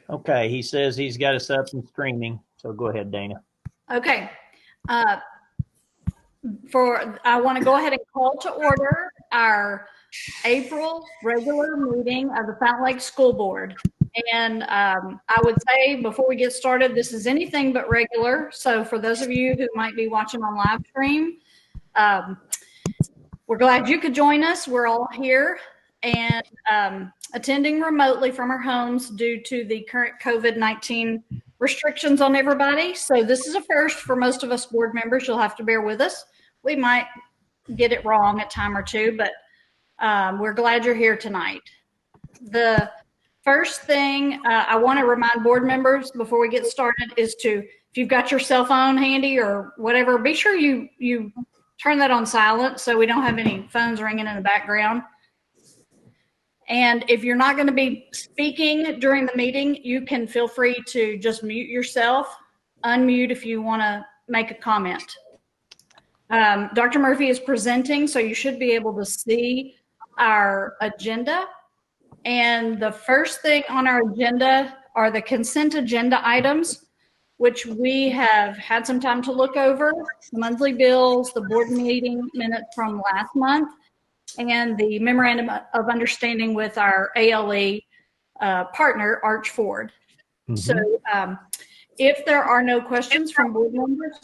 Okay, he says he's got us up and streaming, so go ahead, Dana. Okay. I want to go ahead and call to order our April regular meeting of the Fountain Lake School Board. And I would say before we get started, this is anything but regular. So for those of you who might be watching on live stream, we're glad you could join us. We're all here and attending remotely from our homes due to the current COVID-19 restrictions on everybody. So this is a first for most of us board members. You'll have to bear with us. We might get it wrong a time or two, but we're glad you're here tonight. The first thing I want to remind board members before we get started is to, if you've got your cell phone handy or whatever, be sure you turn that on silent so we don't have any phones ringing in the background. And if you're not going to be speaking during the meeting, you can feel free to just mute yourself, unmute if you want to make a comment. Dr. Murphy is presenting, so you should be able to see our agenda. And the first thing on our agenda are the consent agenda items, which we have had some time to look over: the monthly bills, the board meeting minutes from last month, and the memorandum of understanding with our ALE partner, Arch Ford. So if there are no questions from board members,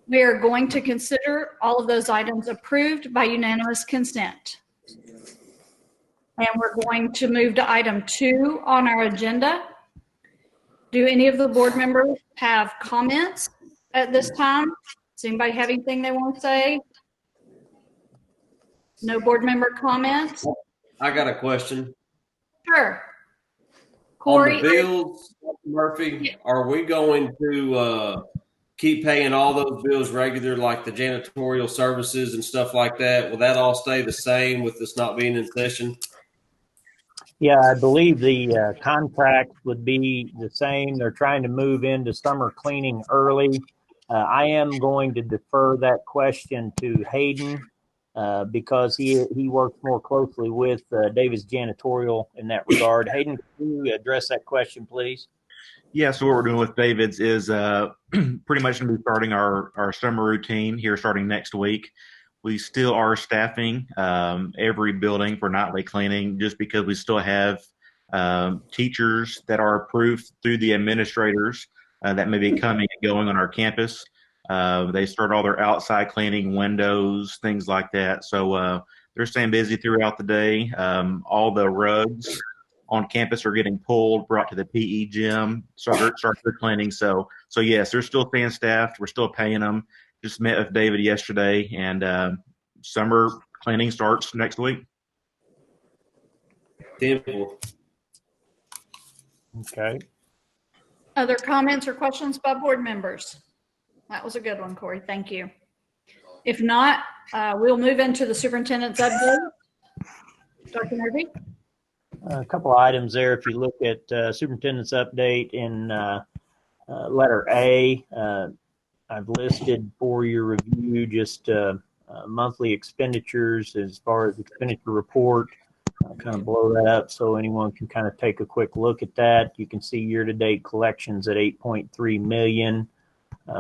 we are going to consider all of those items approved by unanimous consent. And we're going to move to item 2 on our agenda. Do any of the board members have comments at this time? Does anybody have anything they want to say? No board member comments? I got a question. Sure. Corey, on the bills, Murphy, are we going to keep paying all those bills regular, like the janitorial services and stuff like that? Will that all stay the same with this not being in session? Yeah, I believe the contract would be the same. They're trying to move into summer cleaning early. I am going to defer that question to Hayden because he works more closely with David's janitorial in that regard. Hayden, can you address that question, please? Yeah, so what we're doing with David's is pretty much going to be starting our summer routine here starting next week. We still are staffing every building for nightly cleaning just because we still have teachers that are approved through the administrators that may be coming and going on our campus. They start all their outside cleaning, windows, things like that. So they're staying busy throughout the day. All the rugs on campus are getting pulled, brought to the PE gym, start their cleaning. So yes, they're still staying staffed. We're still paying them. Just met with David yesterday, and summer cleaning starts next week. Okay. Other comments or questions by board members? That was a good one, Corey. Thank you. If not, we'll move into the superintendent's update. Dr. Murphy? A couple of items there. If you look at superintendent's update in letter A, I've listed for your review just monthly expenditures as far as expenditure report. I'll kind of blow that up so anyone can kind of take a quick look at that. You can see year-to-date collections at $8.3 million.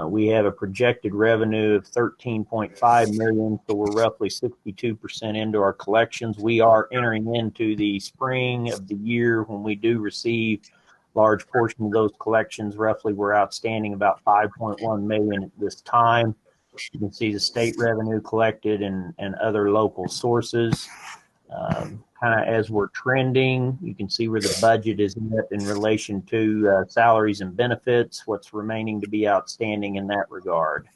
We have a projected revenue of $13.5 million, so we're roughly 62% into our collections. We are entering into the spring of the year when we do receive large portion of those collections. Roughly, we're outstanding about $5.1 million at this time. You can see the state revenue collected and other local sources. Kind of as we're trending, you can see where the budget is in relation to salaries and benefits, what's remaining to be outstanding in that regard.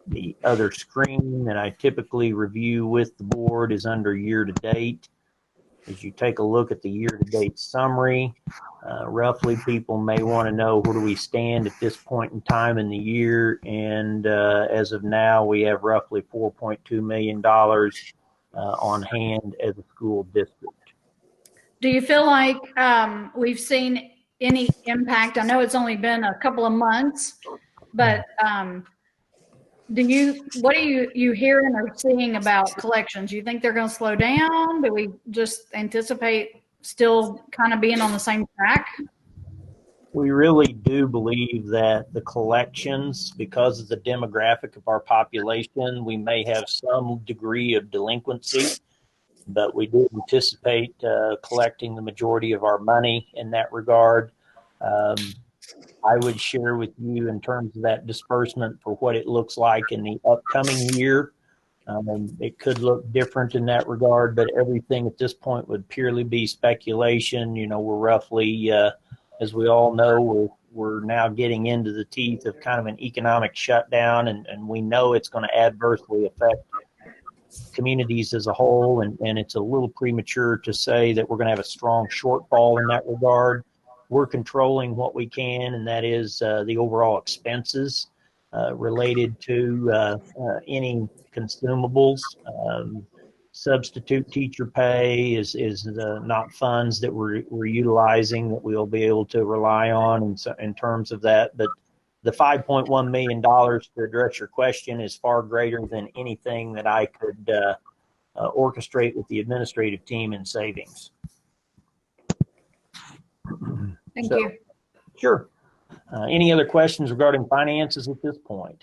The other screen that I typically review with the board is under year-to-date. As you take a look at the year-to-date summary, roughly people may want to know where do we stand at this point in time in the year. And as of now, we have roughly $4.2 million on hand as a school district. Do you feel like we've seen any impact? I know it's only been a couple of months, but what are you hearing or seeing about collections? Do you think they're going to slow down? Do we just anticipate still kind of being on the same track? We really do believe that the collections, because of the demographic of our population, we may have some degree of delinquency, but we do anticipate collecting the majority of our money in that regard. I would share with you in terms of that disbursement for what it looks like in the upcoming year. It could look different in that regard, but everything at this point would purely be speculation. We're roughly, as we all know, we're now getting into the teeth of kind of an economic shutdown, and we know it's going to adversely affect communities as a whole, and it's a little premature to say that we're going to have a strong shortfall in that regard. We're controlling what we can, and that is the overall expenses related to any consumables. Substitute teacher pay is not funds that we're utilizing that we'll be able to rely on in terms of that. But the $5.1 million, to address your question, is far greater than anything that I could orchestrate with the administrative team in savings. Thank you. Sure. Any other questions regarding finances at this point?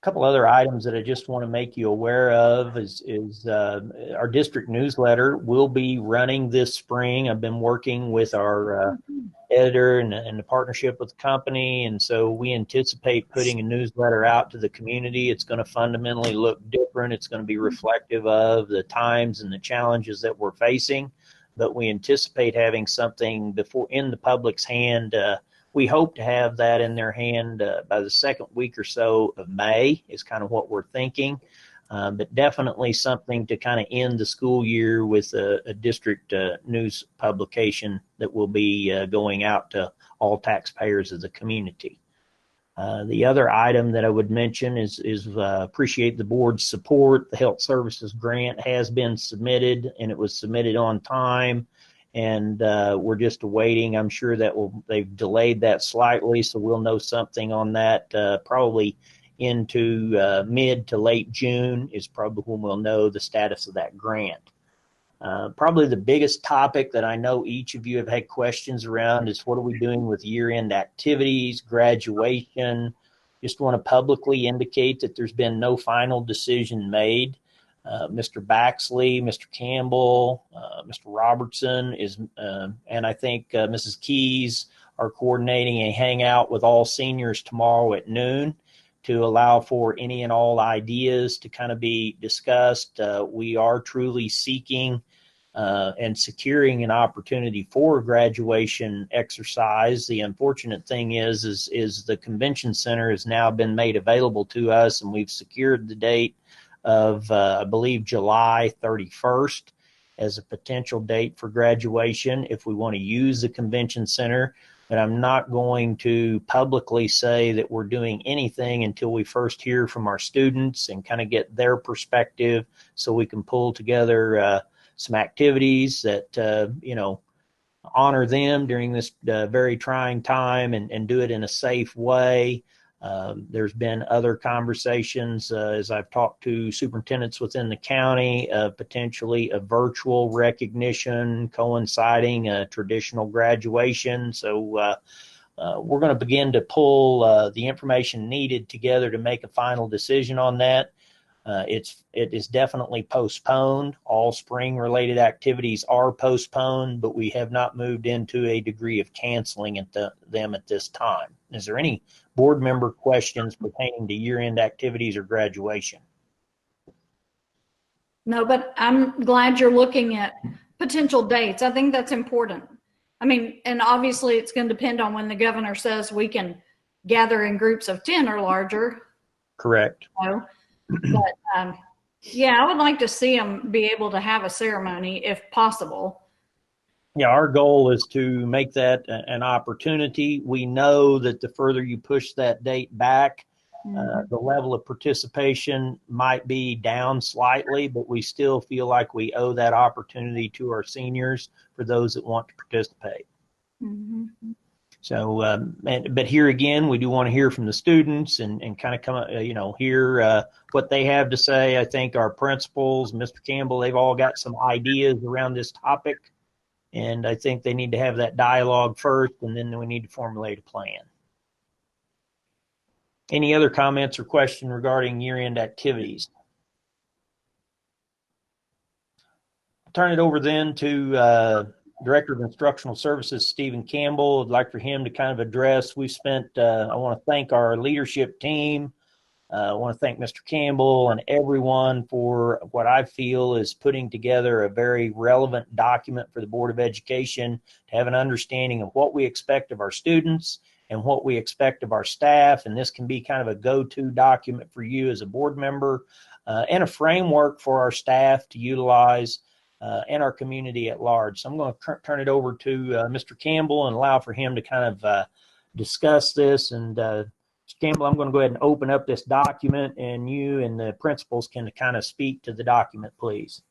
A couple other items that I just want to make you aware of is our district newsletter will be running this spring. I've been working with our editor and the partnership with the company, and so we anticipate putting a newsletter out to the community. It's going to fundamentally look different. It's going to be reflective of the times and the challenges that we're facing, but we anticipate having something before in the public's hand. We hope to have that in their hand by the second week or so of May is kind of what we're thinking. But definitely something to kind of end the school year with a district news publication that will be going out to all taxpayers of the community. The other item that I would mention is appreciate the board's support. The health services grant has been submitted, and it was submitted on time. And we're just awaiting. I'm sure that they've delayed that slightly, so we'll know something on that probably into mid to late June is probably when we'll know the status of that grant. Probably the biggest topic that I know each of you have had questions around is what are we doing with year-end activities, graduation. Just want to publicly indicate that there's been no final decision made. Mr. Baxley, Mr. Campbell, Mr. Robertson and I think Mrs. Keys are coordinating a hangout with all seniors tomorrow at noon to allow for any and all ideas to kind of be discussed. We are truly seeking and securing an opportunity for a graduation exercise. The unfortunate thing is the convention center has now been made available to us, and we've secured the date of, I believe, July 31st as a potential date for graduation if we want to use the convention center. But I'm not going to publicly say that we're doing anything until we first hear from our students and kind of get their perspective so we can pull together some activities that, honor them during this very trying time and do it in a safe way. There's been other conversations as I've talked to superintendents within the county of potentially a virtual recognition coinciding a traditional graduation. So we're going to begin to pull the information needed together to make a final decision on that. It is definitely postponed. All spring related activities are postponed, but we have not moved into a degree of canceling them at this time. Is there any board member questions pertaining to year-end activities or graduation? No, but I'm glad you're looking at potential dates. I think that's important. I mean, and obviously it's going to depend on when the governor says we can gather in groups of 10 or larger. Correct. But yeah, I would like to see them be able to have a ceremony if possible. Yeah, our goal is to make that an opportunity. We know that the further you push that date back, the level of participation might be down slightly, but we still feel like we owe that opportunity to our seniors for those that want to participate. So, but here again, we do want to hear from the students and kind of come, hear what they have to say. I think our principals, Mr. Campbell, they've all got some ideas around this topic. And I think they need to have that dialogue first, and then we need to formulate a plan. Any other comments or questions regarding year-end activities? I'll turn it over then to Director of Instructional Services, Stephen Campbell. I'd like for him to kind of address, we spent, I want to thank our leadership team. I want to thank Mr. Campbell and everyone for what I feel is putting together a very relevant document for the Board of Education to have an understanding of what we expect of our students and what we expect of our staff. And this can be kind of a go-to document for you as a board member and a framework for our staff to utilize and our community at large. So I'm going to turn it over to Mr. Campbell and allow for him to kind of discuss this. And Campbell, I'm going to go ahead and open up this document, and you and the principals can kind of speak to the document, please.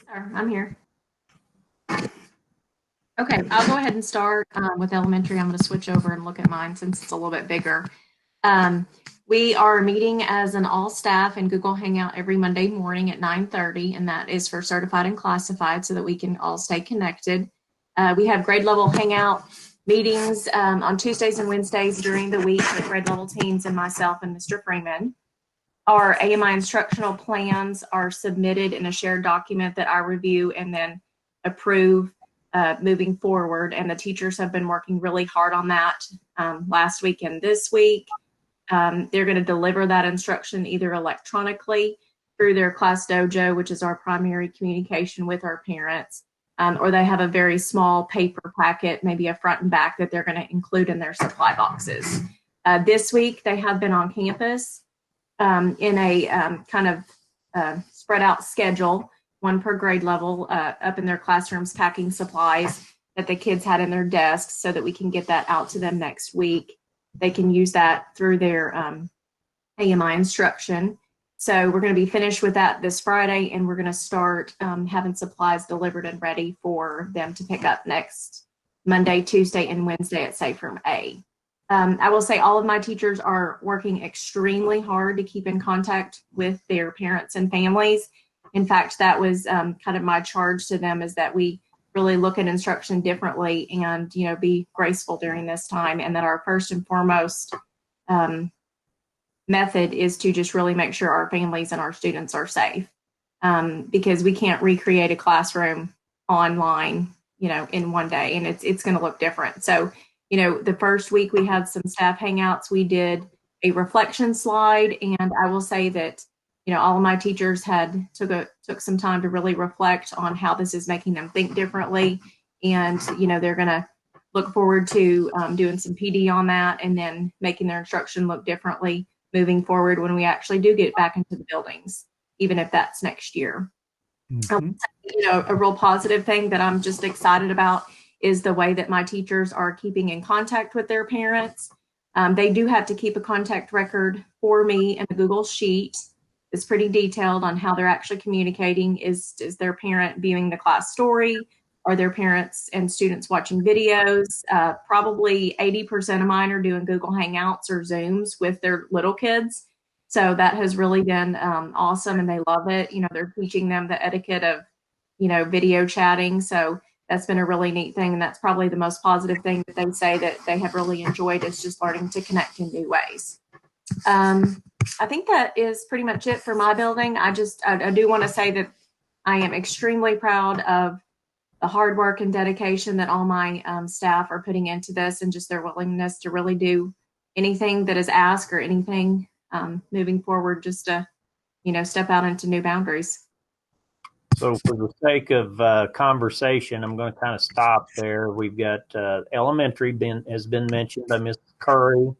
sir. I'm here. Okay, I'll go ahead and start with elementary. I'm going to switch over and look at mine since it's a little bit bigger. We are meeting as an all staff in Google Hangout every Monday morning at 9:30, and that is for certified and classified so that we can all stay connected. We have grade level hangout meetings on Tuesdays and Wednesdays during the week with grade level teams and myself and Mr. Freeman. Our AMI instructional plans are submitted in a shared document that I review and then approve moving forward. And the teachers have been working really hard on that last week and this week. They're going to deliver that instruction either electronically through their class dojo, which is our primary communication with our parents, or they have a very small paper packet, maybe a front and back, that they're going to include in their supply boxes. This week, they have been on campus in a kind of spread out schedule, one per grade level, up in their classrooms, packing supplies that the kids had in their desks so that we can get that out to them next week. They can use that through their AMI instruction. So we're going to be finished with that this Friday, and we're going to start having supplies delivered and ready for them to pick up next Monday, Tuesday, and Wednesday at Safe Room A. I will say all of my teachers are working extremely hard to keep in contact with their parents and families. In fact, that was kind of my charge to them, is that we really look at instruction differently and, you know, be graceful during this time. And that our first and foremost method is to just really make sure our families and our students are safe, because we can't recreate a classroom online, you know, in one day, and it's going to look different. So, you know, the first week we had some staff hangouts. We did a reflection slide, and I will say that, you know, all of my teachers took some time to really reflect on how this is making them think differently. And, you know, they're going to look forward to doing some PD on that and then making their instruction look differently moving forward when we actually do get back into the buildings, even if that's next year. Mm-hmm. You know, a real positive thing that I'm just excited about is the way that my teachers are keeping in contact with their parents. They do have to keep a contact record for me in a Google Sheet. It's pretty detailed on how they're actually communicating. Is their parent viewing the class story? Are their parents and students watching videos? Probably 80% of mine are doing Google Hangouts or Zooms with their little kids. So that has really been awesome, and they love it. You know, they're teaching them the etiquette of, you know, video chatting. So that's been a really neat thing. And that's probably the most positive thing that they say that they have really enjoyed, is just learning to connect in new ways. I think that is pretty much it for my building. I do want to say that I am extremely proud of the hard work and dedication that all my staff are putting into this, and just their willingness to really do anything that is asked or anything moving forward, just to, you know, step out into new boundaries. So for the sake of conversation, I'm going to kind of stop there. We've got elementary has been mentioned by Ms. Curry.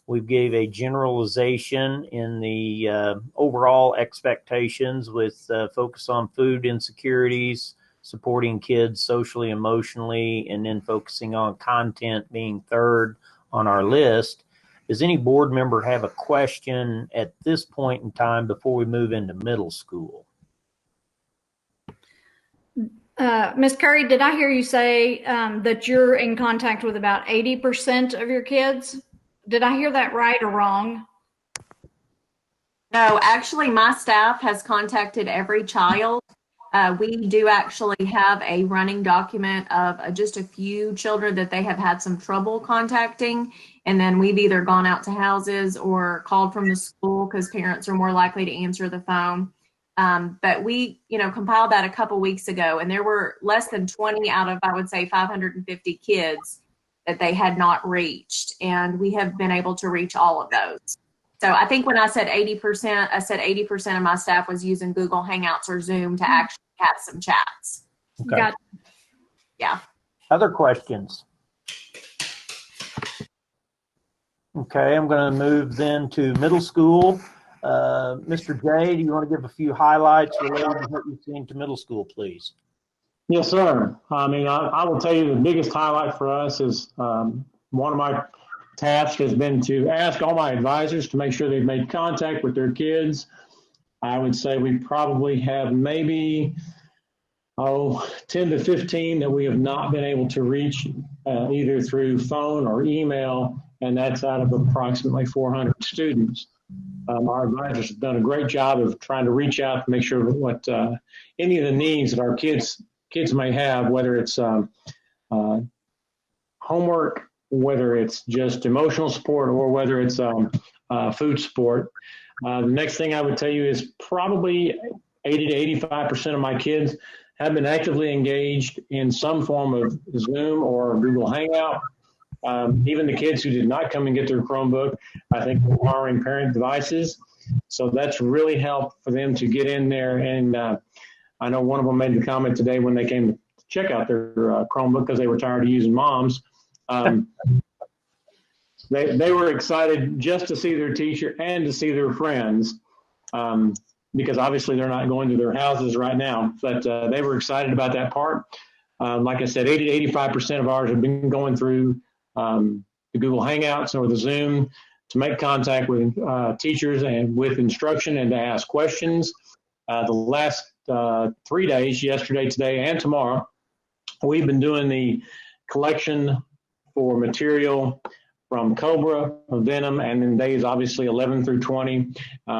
We gave a generalization in the overall expectations with focus on food insecurities, supporting kids socially, emotionally, and then focusing on content being third on our list. Does any board member have a question at this point in time before we move into middle school? Ms. Curry, did I hear you say that you're in contact with about 80% of your kids? Did I hear that right or wrong? No, actually, my staff has contacted every child. We do actually have a running document of just a few children that they have had some trouble contacting. And then we've either gone out to houses or called from the school, because parents are more likely to answer the phone. But we, you know, compiled that a couple weeks ago, and there were less than 20 out of, I would say, 550 kids that they had not reached. And we have been able to reach all of those. So I think when I said 80%, I said 80% of my staff was using Google Hangouts or Zoom to actually have some chats. Okay. Got it. Yeah. Other questions? Okay, I'm going to move then to middle school. Mr. J, do you want to give a few highlights related to what you've seen to middle school, please? Yes, sir. I mean, I will tell you the biggest highlight for us is one of my tasks has been to ask all my advisors to make sure they've made contact with their kids. I would say we probably have maybe 10 to 15 that we have not been able to reach either through phone or email, and that's out of approximately 400 students. Our advisors have done a great job of trying to reach out to make sure what any of the needs that our kids may have, whether it's homework, whether it's just emotional support, or whether it's food support. The next thing I would tell you is probably 80 to 85% of my kids have been actively engaged in some form of Zoom or Google Hangout. Even the kids who did not come and get their Chromebook, I think we're borrowing parent devices. So that's really helped for them to get in there. And I know one of them made the comment today when they came to check out their Chromebook because they were tired of using mom's. They were excited just to see their teacher and to see their friends. Because obviously they're not going to their houses right now, but they were excited about that part. Like I said, 80 to 85% of ours have been going through the Google Hangouts or the Zoom to make contact with teachers and with instruction and to ask questions. The last 3 days, yesterday, today, and tomorrow, we've been doing the collection for material from Cobra, Venom, and then days obviously 11 through 20.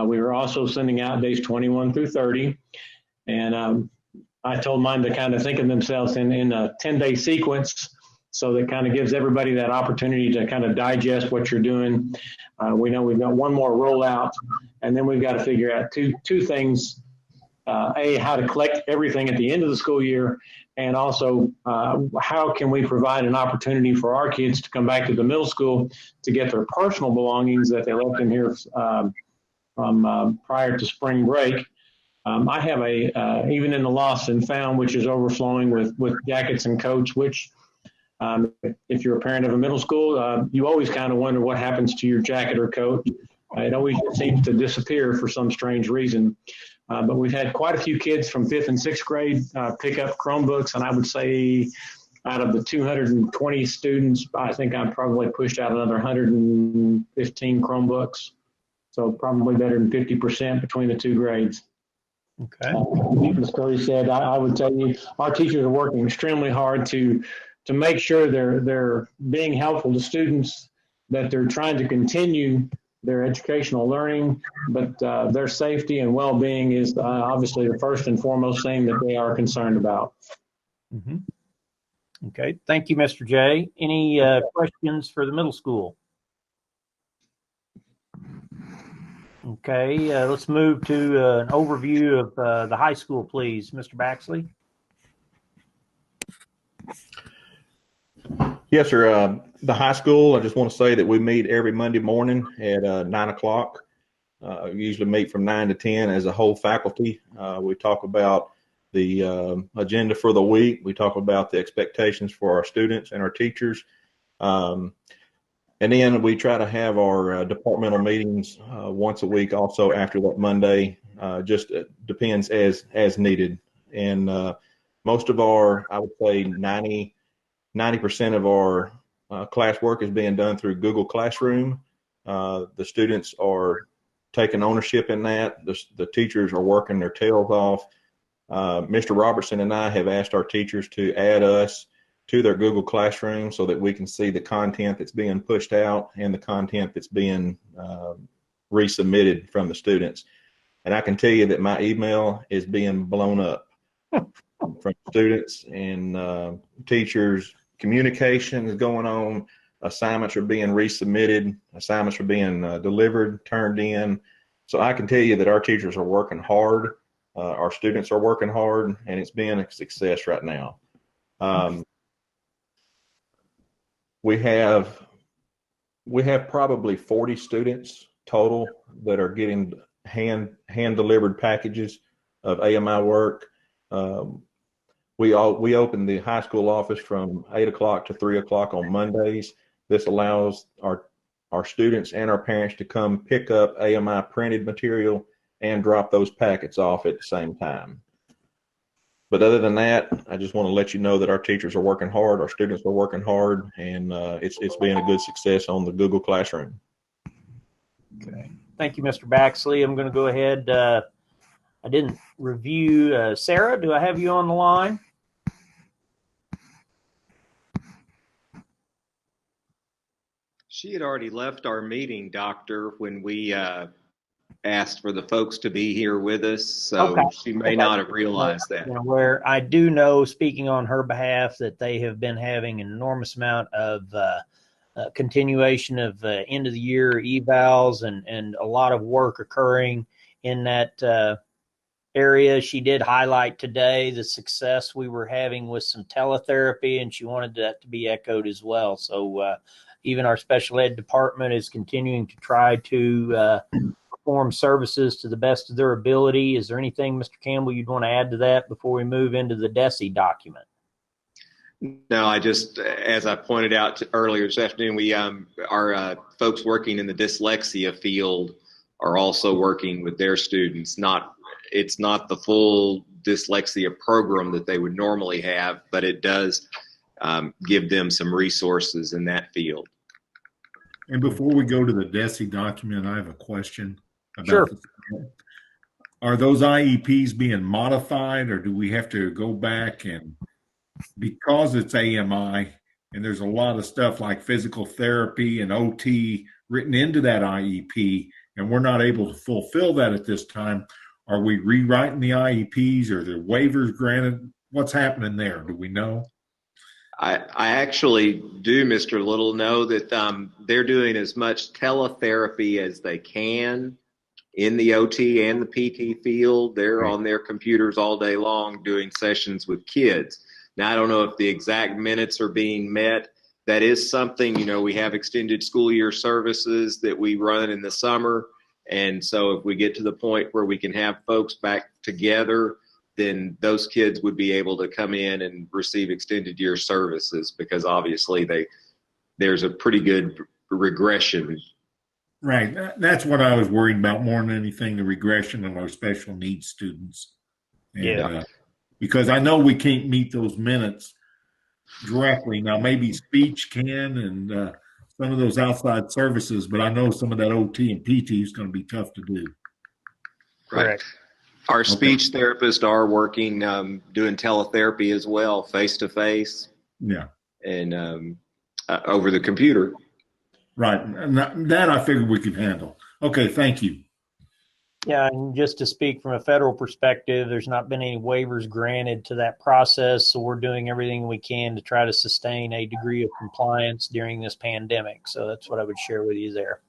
We were also sending out days 21 through 30. And I told mine to kind of think of themselves in a 10-day sequence. So that kind of gives everybody that opportunity to kind of digest what you're doing. We know we've got one more rollout, and then we've got to figure out two things. How to collect everything at the end of the school year, and also how can we provide an opportunity for our kids to come back to the middle school to get their personal belongings that they left in here from prior to spring break. I have even in the lost and found, which is overflowing with jackets and coats, which if you're a parent of a middle school, you always kind of wonder what happens to your jacket or coat. It always seems to disappear for some strange reason. But we've had quite a few kids from 5th and 6th grade pick up Chromebooks, and I would say out of the 220 students, I think I've probably pushed out another 115 Chromebooks. So probably better than 50% between the two grades. Okay. As Cody said, I would tell you our teachers are working extremely hard to make sure they're being helpful to students, that they're trying to continue their educational learning, but their safety and well-being is obviously the first and foremost thing that they are concerned about. Mm-hmm. Okay, thank you, Mr. J. Any questions for the middle school? Okay, let's move to an overview of the high school, please. Mr. Baxley. Yes, sir. The high school, I just want to say that we meet every Monday morning at 9 o'clock. We usually meet from 9 to 10 as a whole faculty. We talk about the agenda for the week. We talk about the expectations for our students and our teachers. And then we try to have our departmental meetings once a week also after that Monday. Just depends as needed. And most of our, I would say 90% of our classwork is being done through Google Classroom. The students are taking ownership in that. The teachers are working their tails off. Mr. Robertson and I have asked our teachers to add us to their Google Classroom so that we can see the content that's being pushed out and the content that's being resubmitted from the students. And I can tell you that my email is being blown up from students and teachers. Communication is going on. Assignments are being resubmitted. Assignments are being delivered, turned in. So I can tell you that our teachers are working hard. Our students are working hard, and it's been a success right now. We have probably 40 students total that are getting hand delivered packages of AMI work. We open the high school office from 8 o'clock to 3 o'clock on Mondays. This allows our students and our parents to come pick up AMI printed material and drop those packets off at the same time. But other than that, I just want to let you know that our teachers are working hard, our students are working hard, and it's been a good success on the Google Classroom. Okay. Thank you, Mr. Baxley. I'm going to go ahead I didn't review. Sarah, do I have you on the line? She had already left our meeting, Doctor, when we asked for the folks to be here with us, so Okay. she may not have realized that. Where I do know, speaking on her behalf, that they have been having an enormous amount of continuation of end of the year evals and a lot of work occurring in that area. She did highlight today the success we were having with some teletherapy, and she wanted that to be echoed as well. So even our special ed department is continuing to try to perform services to the best of their ability. Is there anything, Mr. Campbell, you'd want to add to that before we move into the DESE document? No, I just, as I pointed out earlier this afternoon, we our folks working in the dyslexia field are also working with their students. It's not the full dyslexia program that they would normally have, but it does give them some resources in that field. And before we go to the DESE document, I have a question about Sure. Are those IEPs being modified, or do we have to go back and, because it's AMI and there's a lot of stuff like physical therapy and OT written into that IEP, and we're not able to fulfill that at this time, are we rewriting the IEPs, or the waivers granted? What's happening there? Do we know? I actually do, Mr. Little, know that they're doing as much teletherapy as they can in the OT and the PT field. They're on their computers all day long doing sessions with kids. Now, I don't know if the exact minutes are being met. That is something, we have extended school year services that we run in the summer. And so if we get to the point where we can have folks back together, then those kids would be able to come in and receive extended year services, because obviously there's a pretty good regression. Right. That's what I was worried about more than anything, the regression of our special needs students. And, Yeah. Because I know we can't meet those minutes directly. Now, maybe speech can, and some of those outside services, but I know some of that OT and PT is going to be tough to do. Correct. Our speech therapists are working, doing teletherapy as well, face-to-face. Yeah. And over the computer. Right. And that I figured we could handle. Okay, thank you. Yeah, and just to speak from a federal perspective, there's not been any waivers granted to that process, so we're doing everything we can to try to sustain a degree of compliance during this pandemic. So that's what I would share with you there.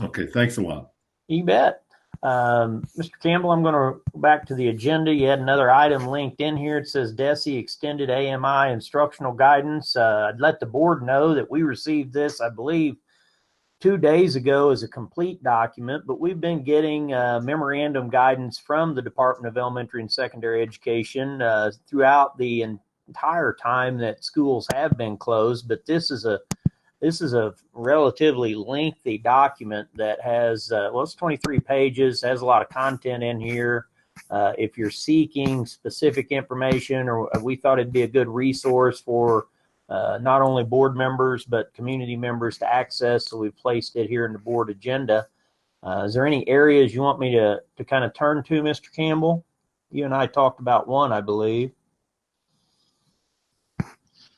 Okay, thanks a lot. You bet. Mr. Campbell, I'm going to go back to the agenda. You had another item linked in here. It says DESE Extended AMI Instructional Guidance. I'd let the board know that we received this, I believe, 2 days ago as a complete document, but we've been getting memorandum guidance from the Department of Elementary and Secondary Education throughout the entire time that schools have been closed. But this is a relatively lengthy document that has, it's 23 pages, has a lot of content in here. If you're seeking specific information, or we thought it'd be a good resource for not only board members, but community members to access. So we've placed it here in the board agenda. Is there any areas you want me to kind of turn to, Mr. Campbell? You and I talked about one, I believe.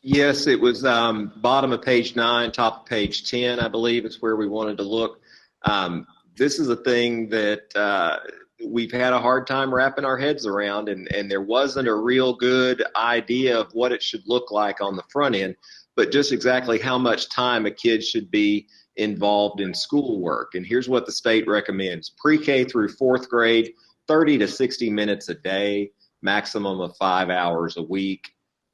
Yes, it was bottom of page 9, top of page 10, I believe is where we wanted to look. This is a thing that we've had a hard time wrapping our heads around, and there wasn't a real good idea of what it should look like on the front end, but just exactly how much time a kid should be involved in schoolwork. And here's what the state recommends. Pre-K through 4th grade, 30 to 60 minutes a day, maximum of 5 hours a week.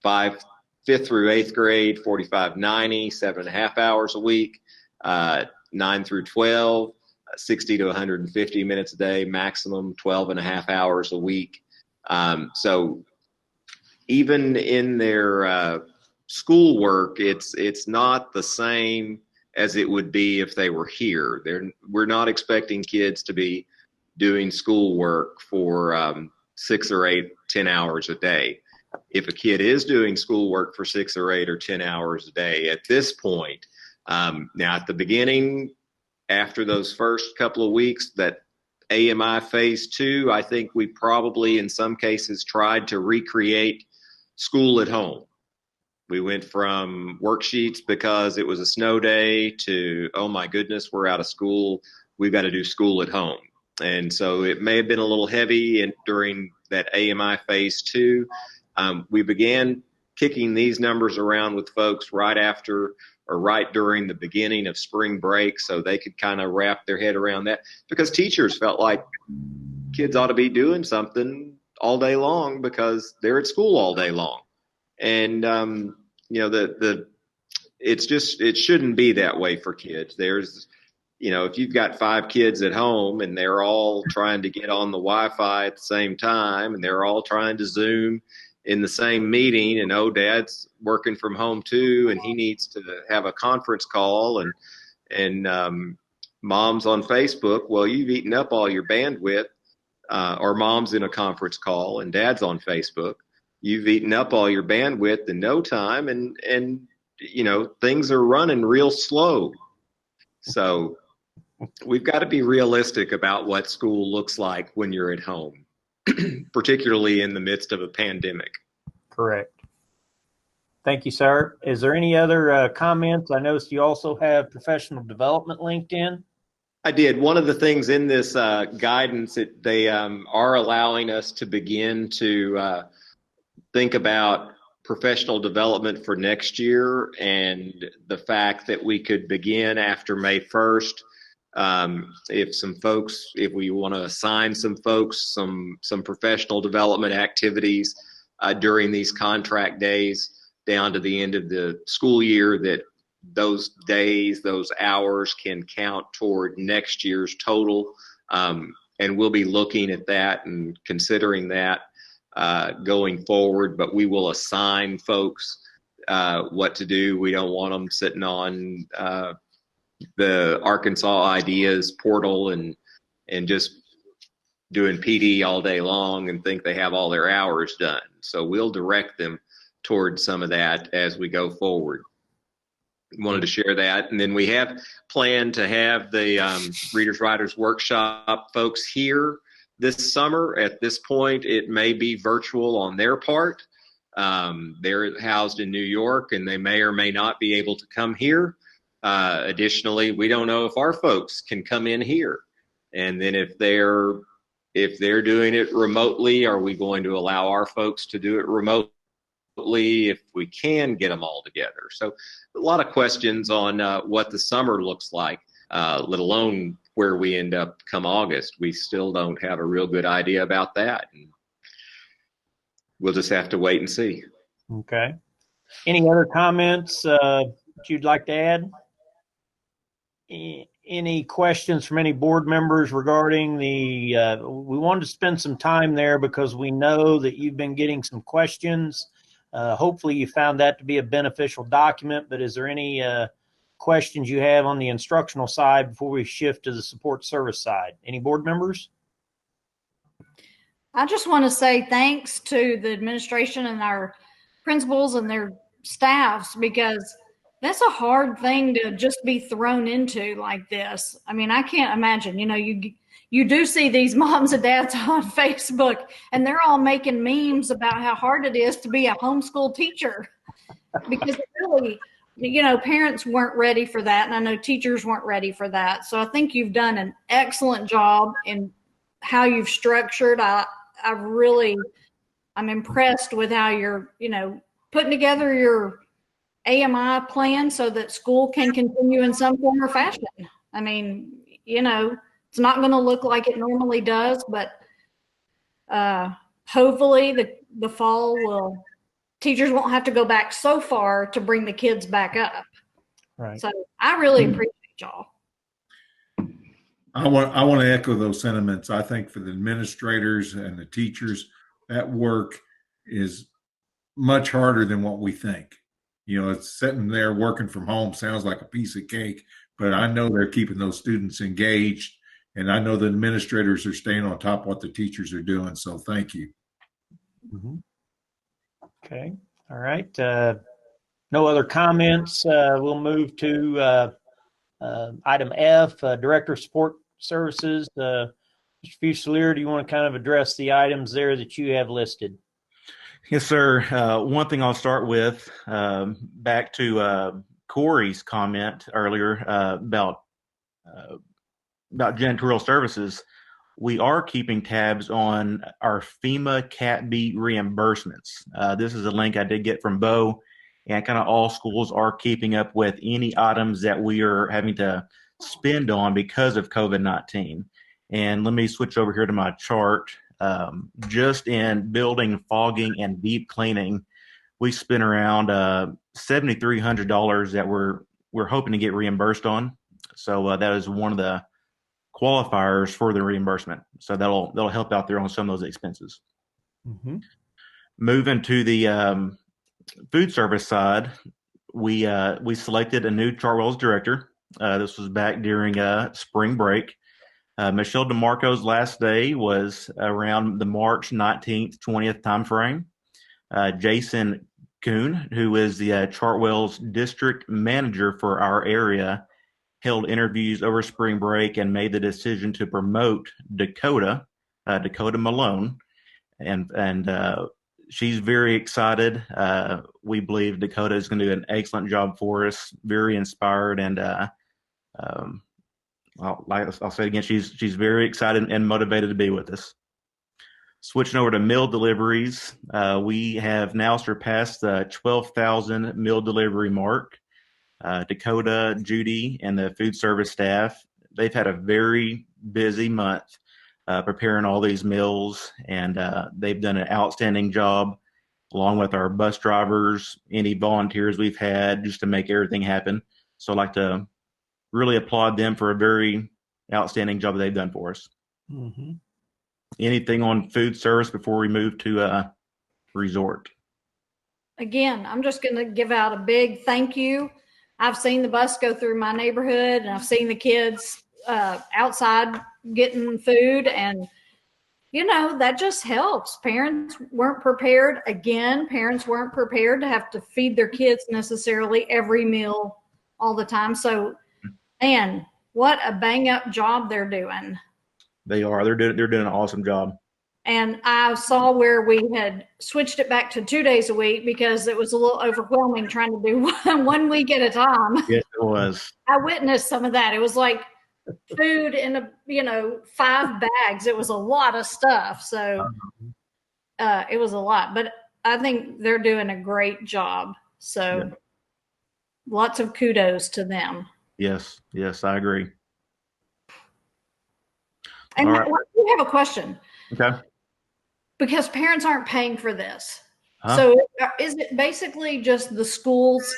5th through 8th grade, 45, 90, 7.5 hours a week. 9 through 12, 60 to 150 minutes a day, maximum 12.5 hours a week. So even in their schoolwork, it's not the same as it would be if they were here. We're not expecting kids to be doing schoolwork for 6 or 8, 10 hours a day. If a kid is doing schoolwork for 6 or 8 or 10 hours a day at this point, now at the beginning, after those first couple of weeks, that AMI phase 2, I think we probably in some cases tried to recreate school at home. We went from worksheets because it was a snow day to, oh my goodness, we're out of school. We've got to do school at home. And so it may have been a little heavy during that AMI phase 2. We began kicking these numbers around with folks right after or right during the beginning of spring break so they could kind of wrap their head around that, because teachers felt like kids ought to be doing something all day long because they're at school all day long. And, it shouldn't be that way for kids. There's, if you've got 5 kids at home and they're all trying to get on the Wi-Fi at the same time and they're all trying to Zoom in the same meeting, and dad's working from home too, and he needs to have a conference call, and mom's on Facebook. Well, you've eaten up all your bandwidth, or mom's in a conference call and dad's on Facebook. You've eaten up all your bandwidth in no time, and things are running real slow. So we've got to be realistic about what school looks like when you're at home, particularly in the midst of a pandemic. Correct. Thank you, sir. Is there any other comments? I noticed you also have professional development linked in. I did. One of the things in this guidance, they are allowing us to begin to think about professional development for next year, and the fact that we could begin after May 1st. If we want to assign some folks some professional development activities during these contract days down to the end of the school year, that those days, those hours can count toward next year's total. And we'll be looking at that and considering that going forward, but we will assign folks what to do. We don't want them sitting on the Arkansas Ideas portal and just doing PD all day long and think they have all their hours done. So we'll direct them towards some of that as we go forward. Wanted to share that. And then we have planned to have the Readers Writers Workshop folks here this summer. At this point, it may be virtual on their part. They're housed in New York and they may or may not be able to come here. Additionally, we don't know if our folks can come in here. And then if they're doing it remotely, are we going to allow our folks to do it remotely if we can get them all together? So a lot of questions on what the summer looks like, let alone where we end up come August. We still don't have a real good idea about that. And we'll just have to wait and see. Okay. Any other comments that you'd like to add? Any questions from any board members regarding we wanted to spend some time there because we know that you've been getting some questions. Hopefully you found that to be a beneficial document, but is there any questions you have on the instructional side before we shift to the support service side? Any board members? I just want to say thanks to the administration and our principals and their staffs, because that's a hard thing to just be thrown into like this. I mean, I can't imagine, you do see these moms and dads on Facebook and they're all making memes about how hard it is to be a homeschool teacher, because really, parents weren't ready for that. And I know teachers weren't ready for that. So I think you've done an excellent job in how you've structured. I'm impressed with how you're, putting together your AMI plan so that school can continue in some form or fashion. I mean, it's not going to look like it normally does, but hopefully the fall teachers won't have to go back so far to bring the kids back up. Right. So I really appreciate y'all. I want to echo those sentiments. I think for the administrators and the teachers, that work is much harder than what we think. It's sitting there working from home sounds like a piece of cake, but I know they're keeping those students engaged, and I know the administrators are staying on top of what the teachers are doing. So thank you. Mm-hmm. Okay. All right. No other comments. We'll move to item F, Director of Support Services. Mr. Fusilier, do you want to kind of address the items there that you have listed? Yes, sir. One thing I'll start with, back to Corey's comment earlier uh, about janitorial services. We are keeping tabs on our FEMA Cat B reimbursements. This is a link I did get from Bo, and kind of all schools are keeping up with any items that we are having to spend on because of COVID-19. And let me switch over here to my chart. Just in building, fogging, and deep cleaning, we spent around $7,300 that we're hoping to get reimbursed on. So that is one of the qualifiers for the reimbursement. So that'll help out there on some of those expenses. Mm-hmm. Moving to the food service side, we selected a new Chartwell's director. This was back during spring break. Michelle DeMarco's last day was around the March 19th, 20th timeframe. Jason Kuhn, who is the Chartwell's district manager for our area, held interviews over spring break and made the decision to promote Dakota Malone. And she's very excited. We believe Dakota is going to do an excellent job for us, very inspired, and I'll say it again, she's very excited and motivated to be with us. Switching over to meal deliveries, we have now surpassed the 12,000 meal delivery mark. Dakota, Judy, and the food service staff, they've had a very busy month preparing all these meals, and they've done an outstanding job, along with our bus drivers, any volunteers we've had, just to make everything happen. So I'd like to really applaud them for a very outstanding job that they've done for us. Mm-hmm. Anything on food service before we move to resort? Again, I'm just going to give out a big thank you. I've seen the bus go through my neighborhood, and I've seen the kids outside getting food, and that just helps. Parents weren't prepared. Again, parents weren't prepared to have to feed their kids necessarily every meal all the time. So, man, what a bang up job they're doing. They are. They're doing an awesome job. And I saw where we had switched it back to 2 days a week because it was a little overwhelming trying to do one week at a time. Yes, it was. I witnessed some of that. It was like food in 5 bags. It was a lot of stuff. So it was a lot, but I think they're doing a great job. So lots of kudos to them. Yes, I agree. And all right. we have a question. Okay. Because parents aren't paying for this. Huh? So is it basically just the school's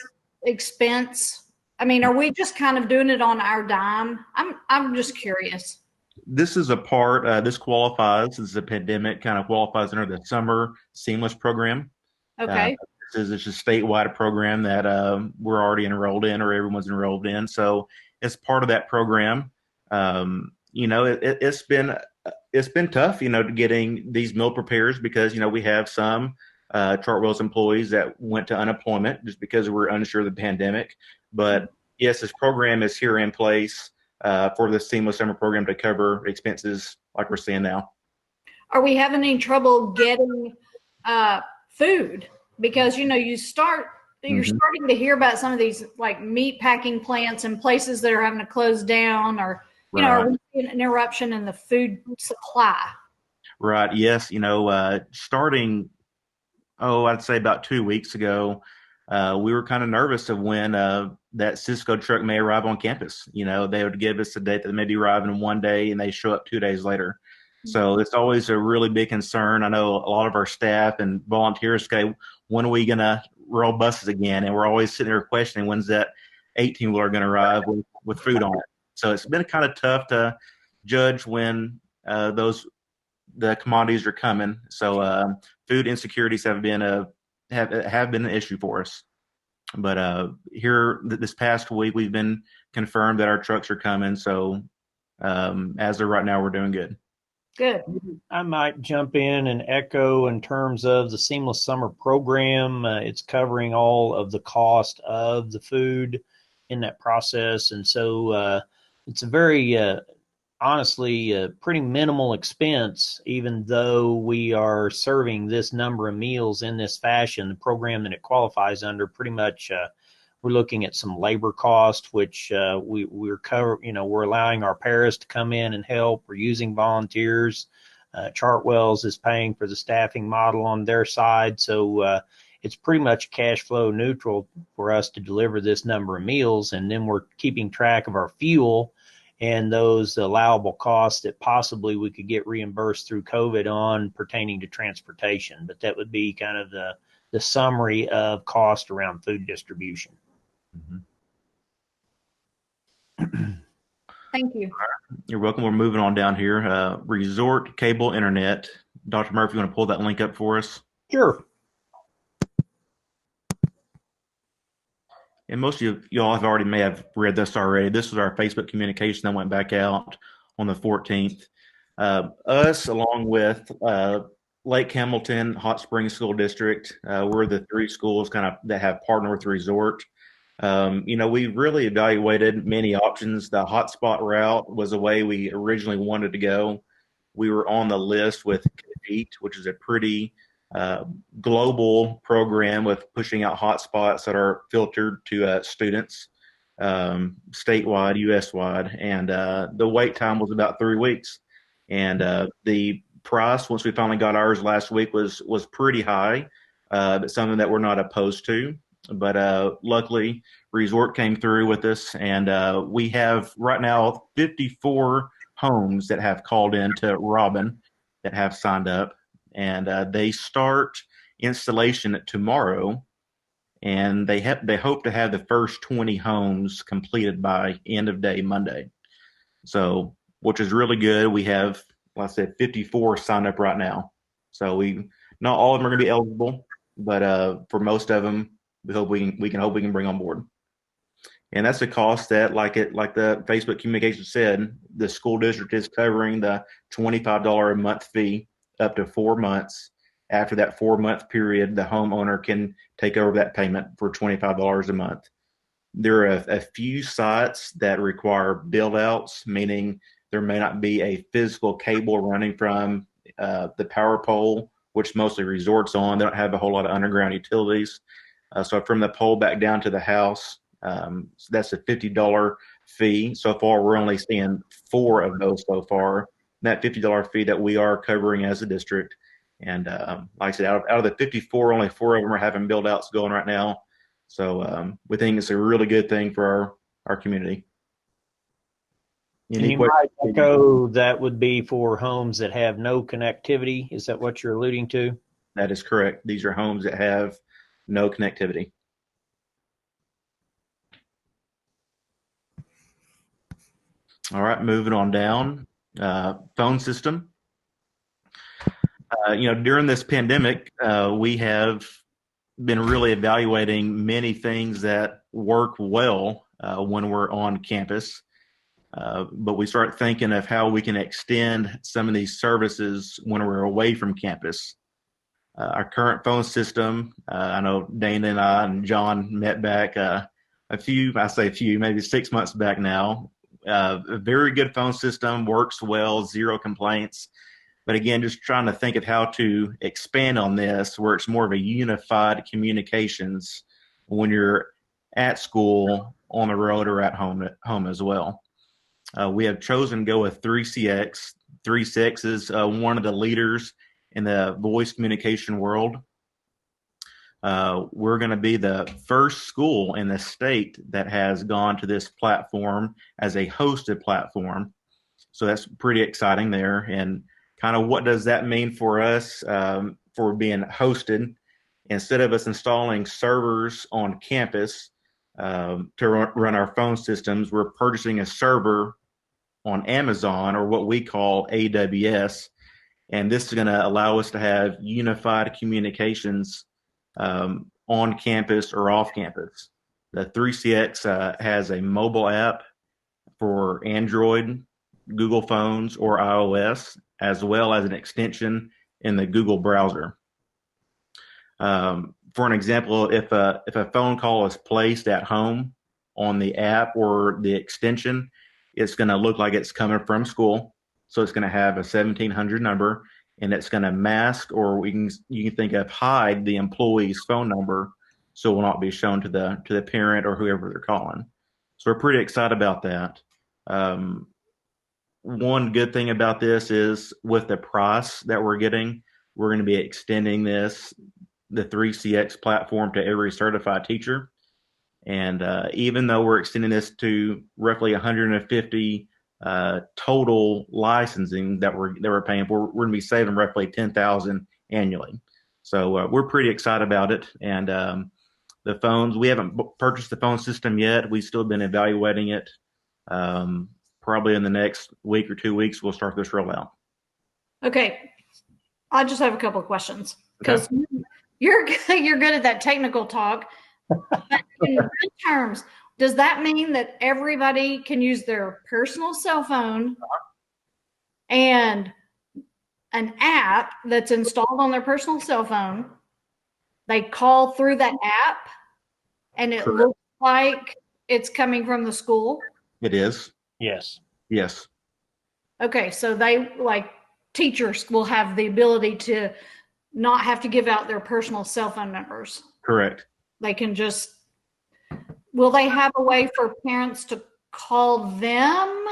expense? I mean, are we just kind of doing it on our dime? I'm just curious. This is a part, this qualifies, this is a pandemic, kind of qualifies under the summer seamless program. Okay. It's a statewide program that we're already enrolled in, or everyone's enrolled in. So it's part of that program. It's been tough, getting these meal preparers because, we have some Chartwell's employees that went to unemployment just because we're unsure of the pandemic. But yes, this program is here in place for the seamless summer program to cover expenses like we're seeing now. Are we having any trouble getting food? Because, you're starting to hear about some of these like meat packing plants and places that are having to close down, or are we seeing an interruption in the food supply? Right. Yes. Starting, I'd say about 2 weeks ago, we were kind of nervous of when that Cisco truck may arrive on campus. They would give us a date that they may be arriving one day and they show up 2 days later. Mm-hmm. So it's always a really big concern. I know a lot of our staff and volunteers say, when are we going to roll buses again? And we're always sitting there questioning, when's that 18-wheeler going to arrive with food on it? So it's been kind of tough to judge when the commodities are coming. So food insecurities have been an issue for us. But here this past week, we've been confirmed that our trucks are coming. So as of right now, we're doing good. Good. I might jump in and echo in terms of the Seamless Summer Program. It's covering all of the cost of the food in that process. And so it's a very honestly a pretty minimal expense, even though we are serving this number of meals in this fashion. The program that it qualifies under pretty much we're looking at some labor cost, which we're allowing our paras to come in and help. We're using volunteers. Chartwells is paying for the staffing model on their side, so it's pretty much cash flow neutral for us to deliver this number of meals, and then we're keeping track of our fuel and those allowable costs that possibly we could get reimbursed through COVID on pertaining to transportation. But that would be kind of the summary of cost around food distribution. Thank you. You're welcome. We're moving on down here. Resort cable internet. Dr. Murphy, you want to pull that link up for us? Sure. And most of y'all have already may have read this already. This was our Facebook communication that went back out on the 14th. Us, along with Lake Hamilton, Hot Springs School District, we're the three schools kind of that have partnered with the resort. We really evaluated many options. The hotspot route was a way we originally wanted to go. We were on the list with Compete, which is a pretty global program with pushing out hotspots that are filtered to students statewide, US-wide, and the wait time was about 3 weeks. And the price, once we finally got ours last week, was pretty high, but something that we're not opposed to. But luckily, Resort came through with us, and we have right now 54 homes that have called in to Robin that have signed up. And they start installation tomorrow, and they hope to have the first 20 homes completed by end of day Monday. So, which is really good. We have, like I said, 54 signed up right now. So not all of them are going to be eligible, but for most of them, we hope we can bring on board. And that's a cost that, like the Facebook communication said, the school district is covering the $25 a month fee up to 4 months. After that 4-month period, the homeowner can take over that payment for $25 a month. There are a few sites that require build outs, meaning there may not be a physical cable running from the power pole, which mostly Resort's on. They don't have a whole lot of underground utilities. So from the pole back down to the house, so that's a $50 fee. So far, we're only seeing 4 of those so far. That $50 fee that we are covering as a district. And like I said, out of the 54, only 4 of them are having build outs going right now. So we think it's a really good thing for our community. And you might echo that would be for homes that have no connectivity. Is that what you're alluding to? That is correct. These are homes that have no connectivity. All right, moving on down. Phone system. During this pandemic, we have been really evaluating many things that work well when we're on campus. But we start thinking of how we can extend some of these services when we're away from campus. Our current phone system, I know Dana and I and John met back maybe 6 months back now. A very good phone system, works well, 0 complaints. But again, just trying to think of how to expand on this where it's more of a unified communications when you're at school, on the road, or at home as well. We have chosen to go with 3CX. 3CX is one of the leaders in the voice communication world. We're going to be the first school in the state that has gone to this platform as a hosted platform. So that's pretty exciting there. And kind of what does that mean for us for being hosted? Instead of us installing servers on campus to run our phone systems, we're purchasing a server on Amazon, or what we call AWS. And this is going to allow us to have unified communications on campus or off campus. The 3CX has a mobile app for Android, Google phones, or iOS, as well as an extension in the Google browser. For an example, if a phone call is placed at home on the app or the extension, It's going to look like it's coming from school. So it's going to have a 1700 number, and it's going to mask, or you can think of hide the employee's phone number, so it will not be shown to the parent or whoever they're calling. So we're pretty excited about that. One good thing about this is with the price that we're getting, we're going to be extending the 3CX platform to every certified teacher. And even though we're extending this to roughly 150 total licensing that we're paying for, we're going to be saving roughly 10,000 annually. So we're pretty excited about it. And the phones, we haven't purchased the phone system yet. We've still been evaluating it. Probably in the next week or 2 weeks, we'll start this rollout. Okay. I just have a couple of questions because Okay. you're good at that technical talk. But in real terms, does that mean that everybody can use their personal cell phone and an app that's installed on their personal cell phone? They call through that app and it Correct. looks like it's coming from the school? It is. Yes. Yes. Okay, so teachers will have the ability to not have to give out their personal cell phone numbers. Correct. They can will they have a way for parents to call them?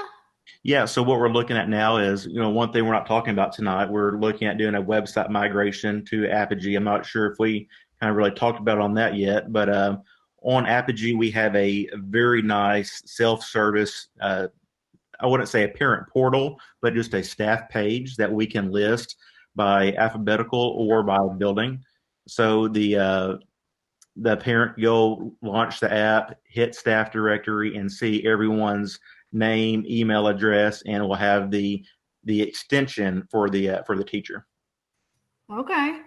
Yeah. So what we're looking at now is, one thing we're not talking about tonight, we're looking at doing a website migration to Apogee. I'm not sure if we kind of really talked about on that yet, but on Apogee, we have a very nice self-service, I wouldn't say a parent portal, but just a staff page that we can list by alphabetical or by building. So the parent go launch the app, hit staff directory, and see everyone's name, email address, and we'll have the extension for the teacher. Okay.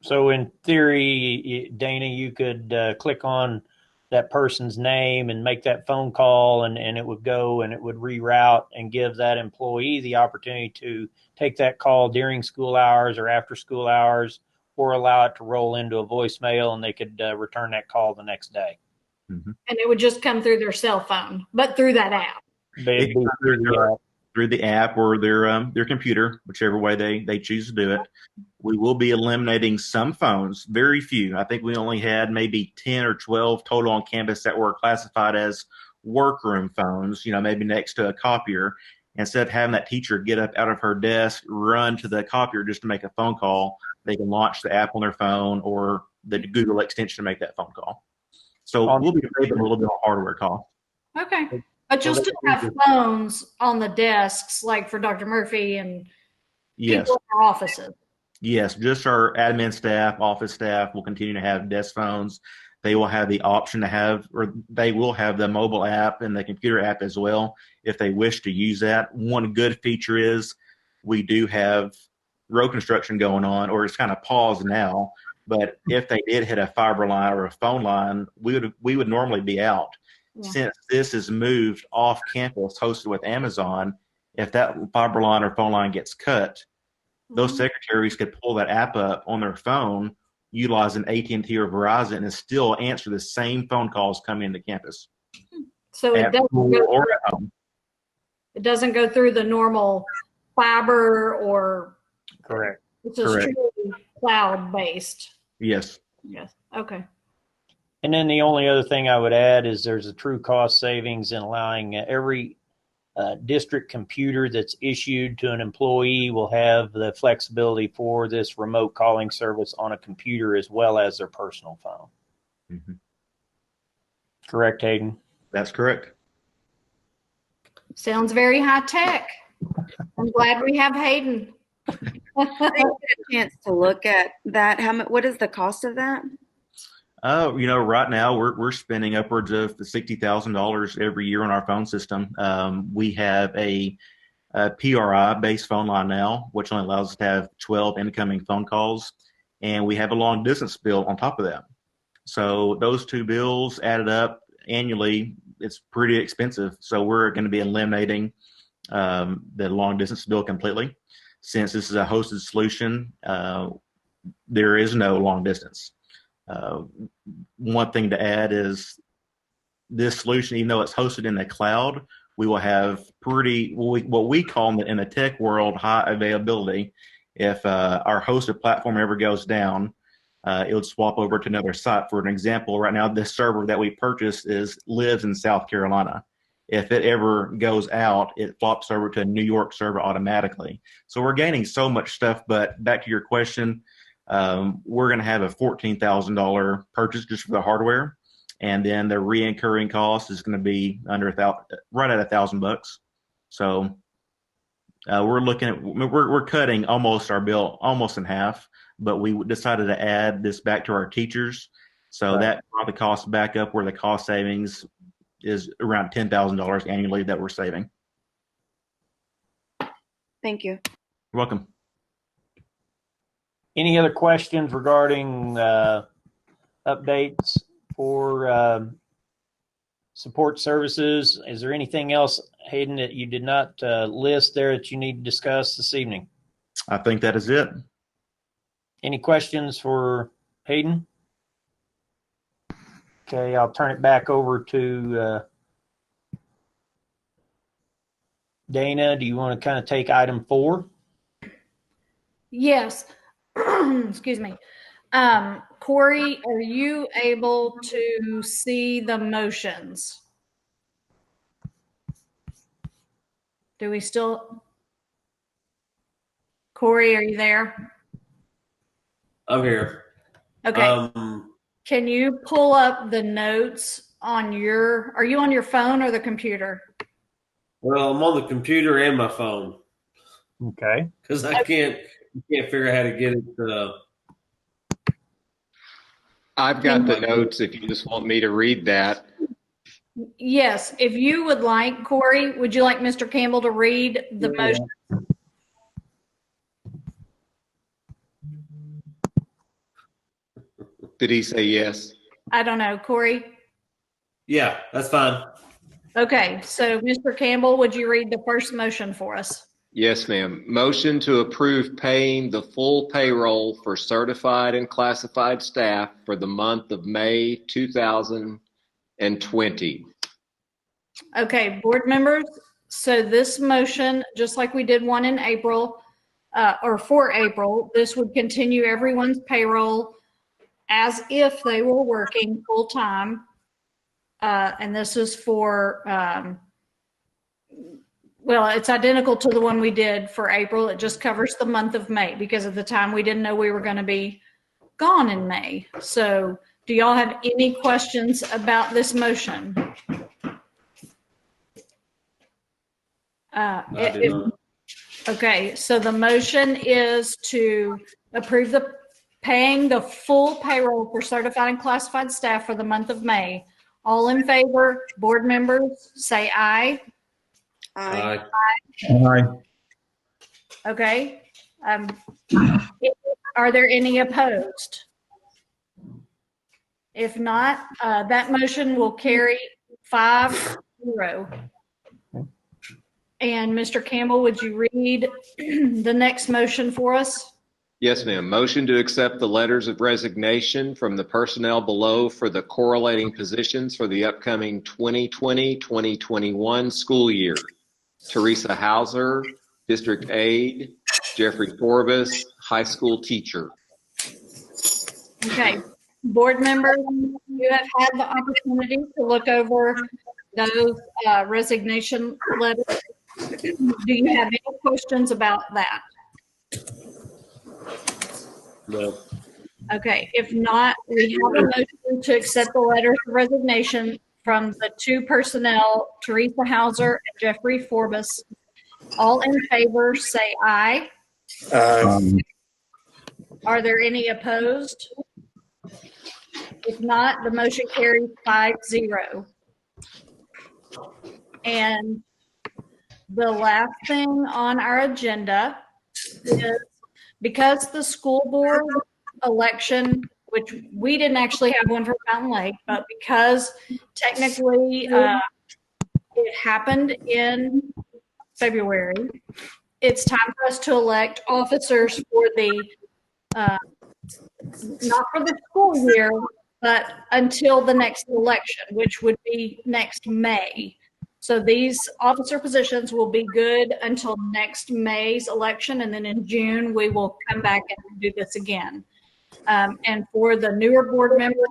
So in theory, Dana, you could click on that person's name and make that phone call, and it would go and it would reroute and give that employee the opportunity to take that call during school hours or after school hours, or allow it to roll into a voicemail and they could return that call the next day. Mm-hmm. And it would just come through their cell phone, but through that app. Through the app or their computer, whichever way they choose to do it. We will be eliminating some phones, very few. I think we only had maybe 10 or 12 total on campus that were classified as workroom phones, maybe next to a copier. Instead of having that teacher get up out of her desk, run to the copier just to make a phone call, they can launch the app on their phone or the Google extension to make that phone call. So we'll be saving a little bit of hardware cost. Okay. But you'll still have phones on the desks, like for Dr. Murphy and people in our offices. Yes, just our admin staff, office staff will continue to have desk phones. They will have the option to have, or they will have the mobile app and the computer app as well if they wish to use that. One good feature is we do have road construction going on, or it's kind of paused now. But if they did hit a fiber line or a phone line, we would normally be out. Yeah. Since this is moved off campus, hosted with Amazon, if that fiber line or phone line gets cut, those secretaries could pull that app up on their phone, utilizing AT&T or Verizon, and still answer the same phone calls coming into campus. So it doesn't go through the normal fiber or. Correct. It's just truly cloud-based. Yes. Yes. Okay. And then the only other thing I would add is there's a true cost savings in allowing every district computer that's issued to an employee will have the flexibility for this remote calling service on a computer as well as their personal phone. Mm-hmm. Correct, Hayden? That's correct. Sounds very high tech. I'm glad we have Hayden. I didn't get a chance to look at that. What is the cost of that? Right now we're spending upwards of $60,000 every year on our phone system. We have a PRI based phone line now, which only allows us to have 12 incoming phone calls, and we have a long distance bill on top of that. So those two bills added up annually, it's pretty expensive. So we're going to be eliminating the long distance bill completely. Since this is a hosted solution, there is no long distance. One thing to add is this solution, even though it's hosted in the cloud, we will have what we call in the tech world high availability. If our hosted platform ever goes down, it would swap over to another site. For an example, right now, this server that we purchased lives in South Carolina. If it ever goes out, it flops over to a New York server automatically. So we're gaining so much stuff. But back to your question, we're going to have a $14,000 purchase just for the hardware, and then the reoccurring cost is going to be right at $1,000. So we're looking at we're cutting almost our bill almost in half, but we decided to add this back to our teachers, so Right. that brought the cost back up where the cost savings is around $10,000 annually that we're saving. Thank you. You're welcome. Any other questions regarding updates for support services? Is there anything else, Hayden, that you did not list there that you need to discuss this evening? I think that is it. Any questions for Hayden? Okay, I'll turn it back over to Dana. Do you want to kind of take item 4? Yes. Excuse me. Corey, are you able to see the motions? Do we still? Corey, are you there? I'm here. Okay. Can you pull up the notes on are you on your phone or the computer? Well, I'm on the computer and my phone Okay. because I can't figure out how to get it. I've got the notes if you just want me to read that. Yes. If you would like, Corey, would you like Mr. Campbell to read the motion? Did he say yes? I don't know. Corey? Yeah, that's fine. Okay. So, Mr. Campbell, would you read the first motion for us? Yes, ma'am. Motion to approve paying the full payroll for certified and classified staff for the month of May 2020. Okay, board members. So this motion, just like we did one in April, or for April, this would continue everyone's payroll as if they were working full time. And this is for, well, it's identical to the one we did for April. It just covers the month of May because at the time we didn't know we were going to be gone in May. So do y'all have any questions about this motion? Okay, so the motion is to approve paying the full payroll for certified and classified staff for the month of May. All in favor, board members, say aye. Aye. Aye. Okay. Are there any opposed? If not, that motion will carry 5-0. And Mr. Campbell, would you read the next motion for us? Yes, ma'am. Motion to accept the letters of resignation from the personnel below for the correlating positions for the upcoming 2020-2021 school year. Teresa Hauser, District Aide, Jeffrey Forbes, High School Teacher. Okay. Board members, you have had the opportunity to look over those resignation letters. Do you have any questions about that? No. Okay, if not, we have a motion to accept the letters of resignation from the 2 personnel, Teresa Hauser and Jeffrey Forbes. All in favor, say aye. Are there any opposed? If not, the motion carries 5-0. And the last thing on our agenda is because the school board election, which we didn't actually have one for Mountain Lake, but because technically it happened in February, it's time for us to elect officers for the, not for the school year, but until the next election, which would be next May. So these officer positions will be good until next May's election, and then in June we will come back and do this again. And for the newer board members,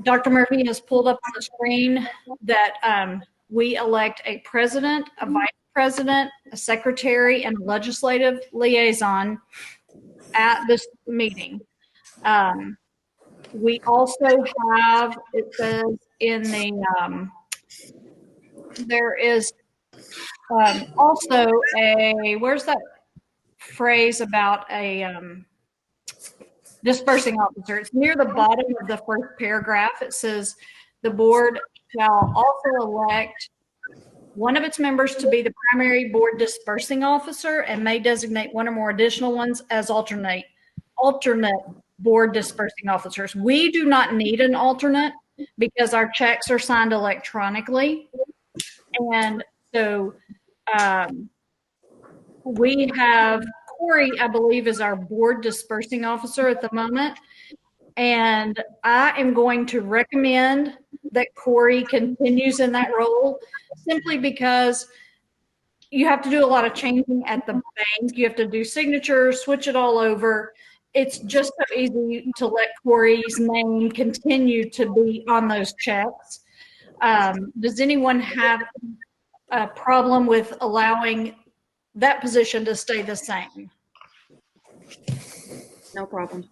Dr. Murphy has pulled up on the screen that we elect a president, a vice president, a secretary, and a legislative liaison at this meeting. We also have, it says in the, there is also a, where's that phrase about a dispersing officer? It's near the bottom of the first paragraph. It says the board shall also elect one of its members to be the primary board dispersing officer and may designate one or more additional ones as alternate board dispersing officers. We do not need an alternate because our checks are signed electronically. And so we have Corey, I believe, is our board dispersing officer at the moment. And I am going to recommend that Corey continues in that role simply because you have to do a lot of changing at the bank. You have to do signatures, switch it all over. It's just so easy to let Corey's name continue to be on those checks. Does anyone have a problem with allowing that position to stay the same? No problem.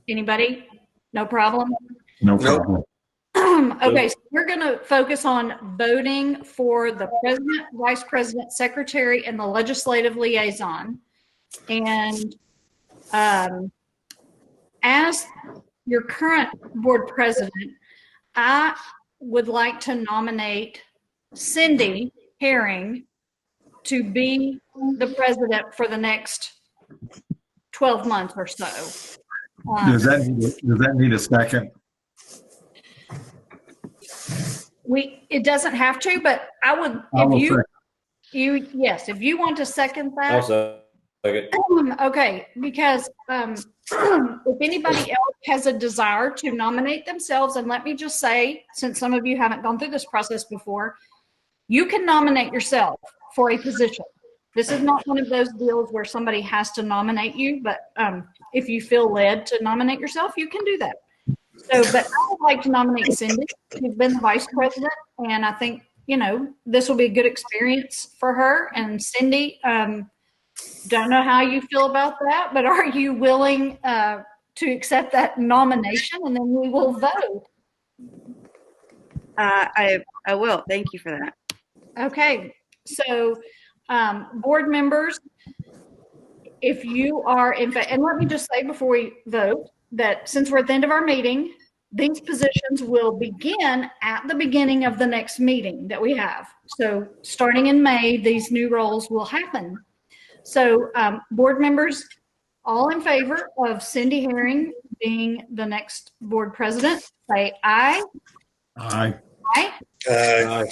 Anybody? No problem? No problem. Okay, so we're going to focus on voting for the president, vice president, secretary, and the legislative liaison. And as your current board president, I would like to nominate Cindy Herring to be the president for the next 12 months or so. Does that need a second? It doesn't have to, but I would, if you want to second that. Also, second. Okay, because if anybody else has a desire to nominate themselves, and let me just say, since some of you haven't gone through this process before, you can nominate yourself for a position. This is not one of those deals where somebody has to nominate you, but if you feel led to nominate yourself, you can do that. So, but I would like to nominate Cindy. She's been the vice president, and I think, this will be a good experience for her. And Cindy, don't know how you feel about that, but are you willing to accept that nomination, and then we will vote? I will. Thank you for that. Okay, so board members, if you are in fact, and let me just say before we vote that since we're at the end of our meeting, these positions will begin at the beginning of the next meeting that we have. So starting in May, these new roles will happen. So board members, all in favor of Cindy Herring being the next board president, say aye. Aye. Aye. Aye.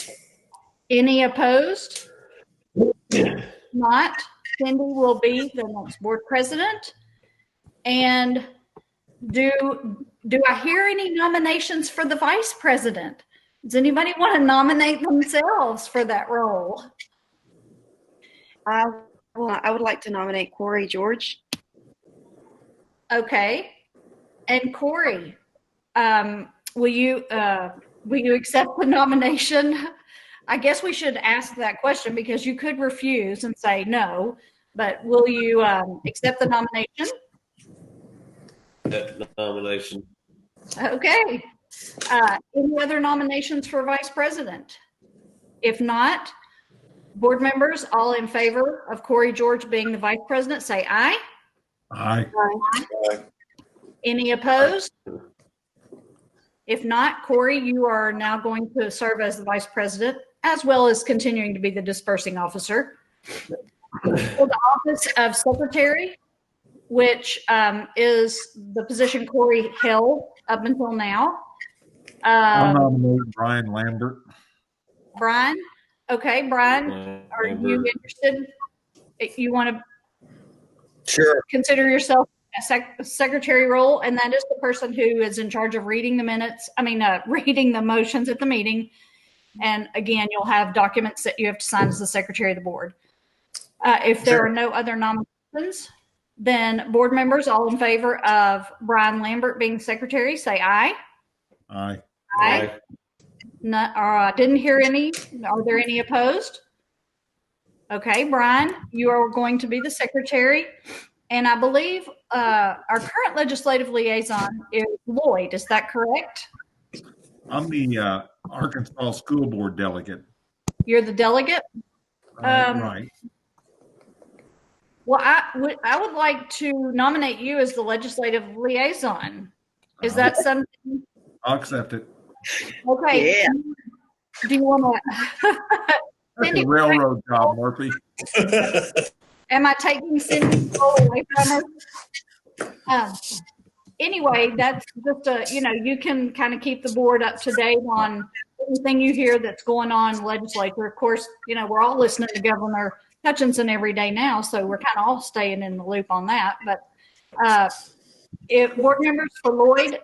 Any opposed? Not. Cindy will be the next board president. And do I hear any nominations for the vice president? Does anybody want to nominate themselves for that role? I would like to nominate Corey George. Okay. And Corey, will you accept the nomination? I guess we should ask that question because you could refuse and say no, but will you accept the nomination? That nomination. Okay. Any other nominations for vice president? If not, board members, all in favor of Corey George being the vice president, say aye. Aye. Aye. Any opposed? If not, Corey, you are now going to serve as the vice president, as well as continuing to be the dispersing officer. For the office of secretary, which is the position Corey held up until now. I'll nominate Brian Lambert. Brian? Okay, Brian, are you interested? You want to consider yourself a secretary role, and that is the person who is in charge of reading the minutes, reading the motions at the meeting, And again, you'll have documents that you have to sign as the secretary of the board. If there are no other nominations, then board members, all in favor of Brian Lambert being secretary, say aye. Aye. Aye. No, didn't hear any. Are there any opposed? Okay, Brian, you are going to be the secretary. And I believe our current legislative liaison is Lloyd. Is that correct? I'm the Arkansas School Board delegate. You're the delegate? Right. Well, I would like to nominate you as the legislative liaison. Is that something? I'll accept it. Okay. Yeah. Do you want to? That's a railroad job, Murphy. Am I taking Cindy's role away from her? Anyway, that's just you can kind of keep the board up to date on anything you hear that's going on in the legislature. Of course, we're all listening to Governor Hutchinson every day now, so we're kind of all staying in the loop on that. But if board members for Lloyd,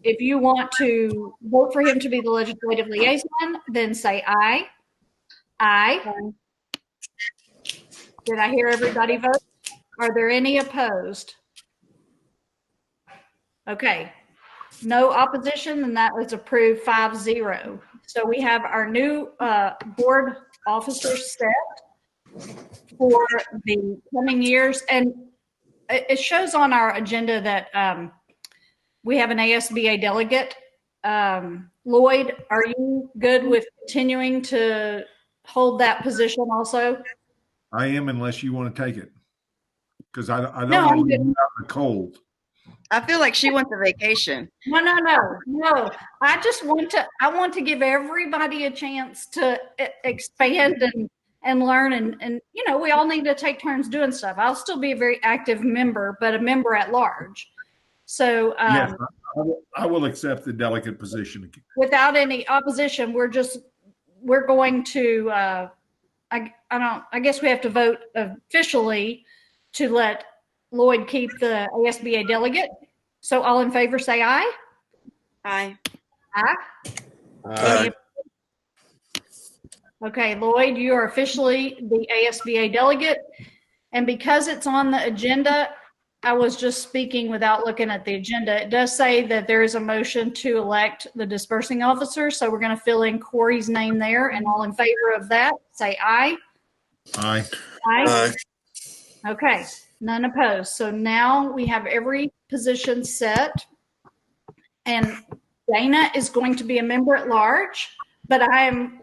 if you want to vote for him to be the legislative liaison, then say aye. Aye. Did I hear everybody vote? Are there any opposed? Okay. No opposition, and that was approved 5-0. So we have our new board officers set for the coming years. And it shows on our agenda that we have an ASBA delegate. Lloyd, are you good with continuing to hold that position also? I am, unless you want to take it, because I don't No, want to leave you out in the cold. I feel like she wants a vacation. No. I want to give everybody a chance to expand and learn and we all need to take turns doing stuff. I'll still be a very active member, but a member at large. So yes, I will accept the delegate position. Without any opposition, we're going to I guess we have to vote officially to let Lloyd keep the ASBA delegate. So all in favor say aye. Aye. Aye. Aye. Okay, Lloyd, you are officially the ASBA delegate. And because it's on the agenda, I was just speaking without looking at the agenda. It does say that there is a motion to elect the dispersing officer. So we're going to fill in Corey's name there. And all in favor of that, say aye. Aye. Aye. Okay, none opposed. So now we have every position set. And Dana is going to be a member at large, but I'm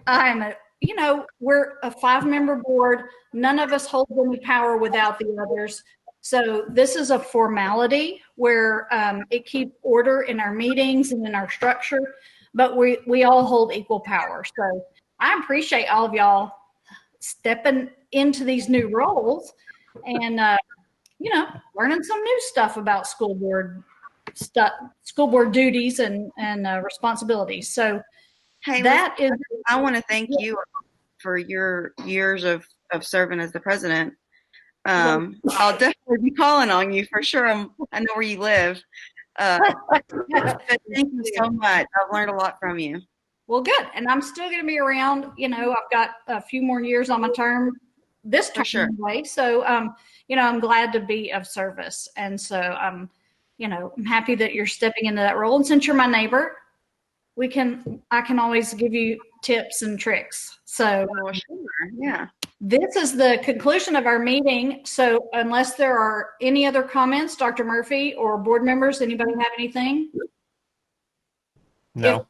we're a 5-member board. None of us hold any power without the others. So this is a formality where it keeps order in our meetings and in our structure, but we all hold equal power. So I appreciate all of y'all stepping into these new roles and, learning some new stuff about school board duties and responsibilities. So hey, I want to thank you for your years of serving as the president. I'll definitely be calling on you for sure. I know where you live. But thank you so much. I've learned a lot from you. Well, good. And I'm still going to be around. I've got a few more years on my term this term anyway. So, I'm glad to be of service. And so I'm happy that you're stepping into that role. And since you're my neighbor, I can always give you tips and tricks. So yeah. This is the conclusion of our meeting. So unless there are any other comments, Dr. Murphy or board members, anybody have anything? No.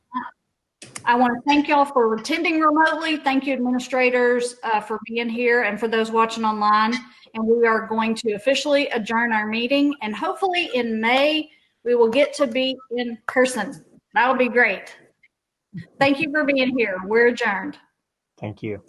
I want to thank y'all for attending remotely. Thank you, administrators, for being here and for those watching online. And we are going to officially adjourn our meeting. And hopefully in May, we will get to be in person. That would be great. Thank you for being here. We're adjourned. Thank you.